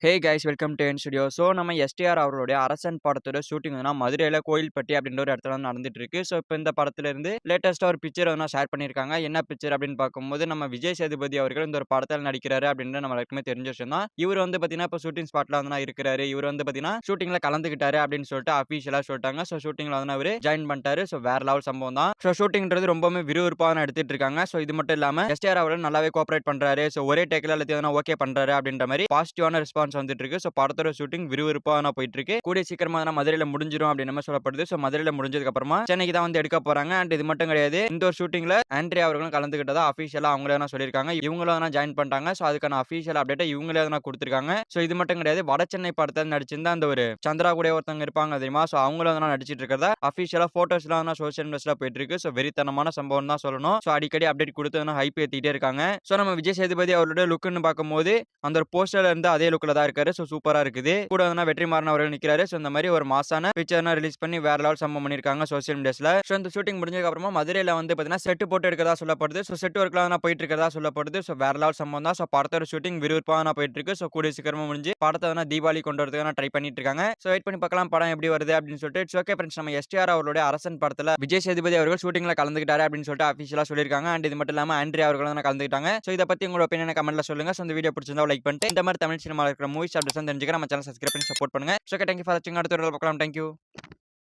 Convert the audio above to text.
Hey guys welcome to N studio. So நம்ம STR அவர்களுடைய அரசன் படத்தோட ஷூட்டிங் வந்து மதுரையில கோயில்பட்டி அப்படின்ற ஒரு இடத்துல வந்து நடந்துட்டு இருக்கு. ஸோ இப்போ இந்த படத்துல இருந்து லேட்டஸ்டா ஒரு பிக்சர் வந்து ஷேர் பண்ணியிருக்காங்க. என்ன பிக்சர் அப்படின்னு பார்க்கும்போது நம்ம விஜய் சேதுபதி அவர்கள் இந்த ஒரு படத்தில் நடிக்கிறாரு அப்படின்னு நம்ம எல்லாருக்குமே தெரிஞ்ச விஷயம் தான். இவர் வந்து பார்த்தீங்கன்னா இப்போ ஷூட்டிங் ஸ்பாட்ல வந்து இருக்கிறாரு. இவர் வந்து பார்த்தீங்கன்னா ஷூட்டிங்ல கலந்துக்கிட்டாரு அப்படின்னு சொல்லிட்டு அஃபீஷியலா சொல்லிட்டாங்க. ஸோ ஷூட்டிங்ல வந்து அவர் ஜாயின் பண்ணிட்டாரு. ஸோ வேற லெவல் சம்பவம் தான். ஸோ ஷூட்டிங்ன்றது ரொம்பவே விறுவிறுப்பாக எடுத்துட்டு இருக்காங்க. ஸோ இது மட்டும் இல்லாம எஸ்டிஆர் அவர்கள் நல்லாவே கோஆபரேட் பண்றாரு. ஸோ ஒரே டேக்ல எல்லாத்தையும் ஓகே பண்றாரு அப்படின்ற மாதிரி பாசிட்டிவான ரெஸ்பான்ஸ் வந்துட்டு இருக்கு. ஸோ படத்தோட ஷூட்டிங் விறுவிறுப்பா போயிட்டு இருக்கு. கூடிய சீக்கிரமா மதுரையில முடிஞ்சிரும் அப்படின்னு நம்ம சொல்லப்படுது. ஸோ மதுரையில முடிஞ்சதுக்கு அப்புறமா சென்னைக்கு தான் வந்து எடுக்க போறாங்க. அண்ட் இது மட்டும் கிடையாது, இந்த ஒரு ஷூட்டிங்ல ஆண்ட்ரியா அவர்களும் கலந்துக்கிட்டதா அபிஷியலா அவங்களே சொல்லியிருக்காங்க. இவங்களும் ஜாயின் பண்ணிட்டாங்க. ஸோ அதுக்கான அபிஷியல் அப்டேட்டை இவங்களே கொடுத்திருக்காங்க. ஸோ இது மட்டும் கிடையாது, வட சென்னை படத்தில் நடிச்சிருந்த அந்த ஒரு சந்திரா கூட ஒருத்தவங்க இருப்பாங்க தெரியுமா? ஸோ அவங்களும் நடிச்சிட்டு இருக்கிறதா அபிஷியலா போட்டோஸ்லாம் சோசியல் மீடியாஸ்ல போயிட்டு இருக்கு. ஸோ வெறித்தனமான சம்பவம் தான் சொல்லணும். ஸோ அடிக்கடி அப்டேட் கொடுத்து ஹைப் ஏத்திட்டே இருக்காங்க. ஸோ நம்ம விஜய் சேதுபதி அவருடைய லுக்னு பார்க்கும்போது அந்த ஒரு போஸ்டர்ல இருந்து அதே லுக்ல தான் இருக்காரு. ஸோ சூப்பரா இருக்குது. கூட வெற்றிமாறன் அவர்கள் நிக்கிறாரு. ஸோ இந்த மாதிரி ஒரு மாசான பிக்சர் ரிலீஸ் பண்ணி வேற லெவல் சம்பவம் பண்ணிருக்காங்க சோசியல் மீடியாஸ்ல. ஸோ இந்த ஷூட்டிங் முடிஞ்சதுக்கு அப்புறமா மதுரையில வந்து பாத்தீங்கன்னா செட் போட்டு எடுக்கிறதா சொல்லப்படுது. ஸோ செட் ஒர்க்லாம் போயிட்டு இருக்கிறதா சொல்லப்படுது. ஸோ வேற லெவல் சம்பவம் தான். ஸோ படத்தோட ஷூட்டிங் விறுவிறுப்பா போயிட்டு இருக்கு. ஸோ கூடிய சீக்கிரமா முடிஞ்சு படத்தை தீபாவளி கொண்டு வரதுக்கு ட்ரை பண்ணிட்டு இருக்காங்க. ஸோ வெயிட் பண்ணி பார்க்கலாம் படம் எப்படி வருது அப்படின்னு சொல்லிட்டு. இட்ஸ் ஓகே ஃப்ரெண்ட்ஸ், நம்ம எஸ்டிஆர் அவர்களுடைய அரசன் படத்துல விஜய் சேதுபதி அவர்கள் ஷூட்டிங்ல கலந்துக்கிட்டாரு அப்படின்னு சொல்லிட்டு அபிஷியலா சொல்லியிருக்காங்க. அண்ட் இது மட்டும் இல்லாம ஆண்ட்ரியா அவர்களும் கலந்துக்கிட்டாங்க. ஸோ இதை பத்தி உங்களோட ஒப்பீனியனை கமெண்ட்ல சொல்லுங்க. ஸோ இந்த வீடியோ பிடிச்சிருந்தா லைக் பண்ணிட்டு இந்த மாதிரி தமிழ் சினிமா இருக்கிற மூவிஸ் அப்டேட்ஸ் தெரிஞ்சுக்க நம்ம சேனல் சப்ஸ்கிரைப் பண்ணி சப்போர்ட் பண்ணுங்க. ஸோ தேங்க்யூ ஃபார் வாட்சிங். அடுத்த வீடியோல பார்க்கலாம். தேங்க்யூ.